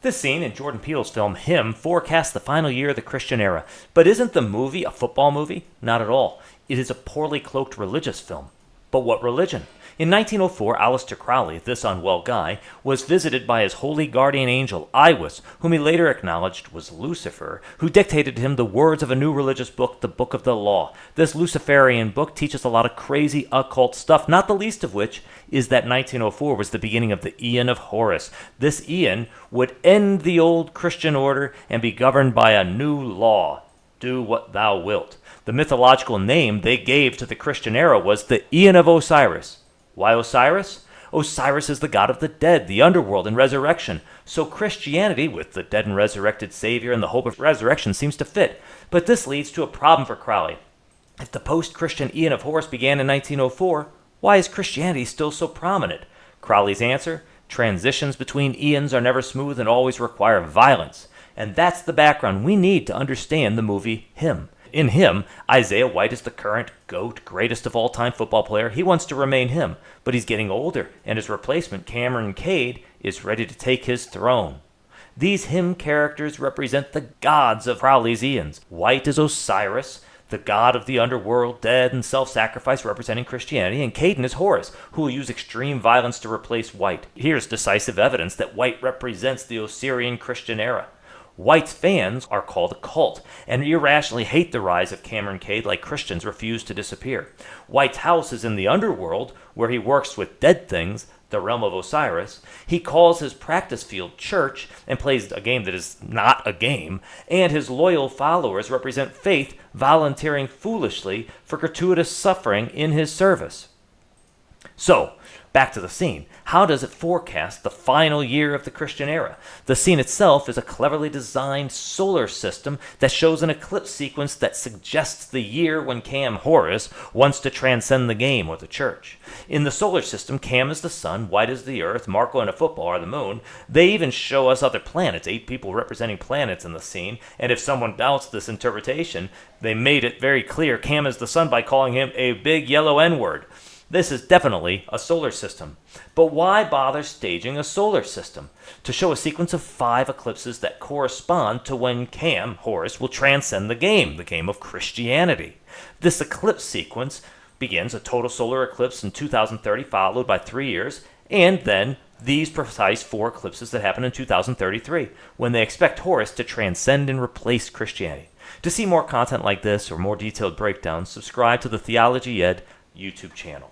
This scene in Jordan Peele's film Him forecasts the final year of the Christian era. But isn't the movie a football movie? Not at all. It is a poorly cloaked religious film. But what religion? In 1904, Aleister Crowley, this unwell guy, was visited by his holy guardian angel, Iwis, whom he later acknowledged was Lucifer, who dictated to him the words of a new religious book, the Book of the Law. This Luciferian book teaches a lot of crazy occult stuff, not the least of which is that 1904 was the beginning of the Eon of Horus. This Eon would end the old Christian order and be governed by a new law. Do what thou wilt. The mythological name they gave to the Christian era was the Eon of Osiris. Why Osiris? Osiris is the god of the dead, the underworld, and resurrection. So Christianity, with the dead and resurrected Savior and the hope of resurrection, seems to fit. But this leads to a problem for Crowley. If the post-Christian Eon of Horus began in 1904, why is Christianity still so prominent? Crowley's answer? Transitions between eons are never smooth and always require violence. And that's the background we need to understand the movie Him. In Him, Isaiah White is the current GOAT, greatest of all-time football player. He wants to remain him, but he's getting older, and his replacement, Cameron Cade, is ready to take his throne. These Him characters represent the gods of Crowley's eons. White is Osiris, the god of the underworld, dead, and self-sacrifice representing Christianity, and Caden is Horus, who will use extreme violence to replace White. Here's decisive evidence that White represents the Osirian Christian era. White's fans are called a cult and irrationally hate the rise of Cameron Cade like Christians refuse to disappear. White's house is in the underworld, where he works with dead things, the realm of Osiris. He calls his practice field church and plays a game that is not a game, and his loyal followers represent faith volunteering foolishly for gratuitous suffering in his service. So, back to the scene. How does it forecast the final year of the Christian era? The scene itself is a cleverly designed solar system that shows an eclipse sequence that suggests the year when Cam Horus wants to transcend the game or the church. In the solar system, Cam is the sun, White is the earth, Marco and a football are the moon. They even show us other planets, 8 people representing planets in the scene, and if someone doubts this interpretation, they made it very clear Cam is the sun by calling him a big yellow N-word. This is definitely a solar system. But why bother staging a solar system? To show a sequence of 5 eclipses that correspond to when Cam, Horus, will transcend the game of Christianity. This eclipse sequence begins a total solar eclipse in 2030, followed by 3 years, and then these precise 4 eclipses that happen in 2033, when they expect Horus to transcend and replace Christianity. To see more content like this or more detailed breakdowns, subscribe to the Theology Ed YouTube channel.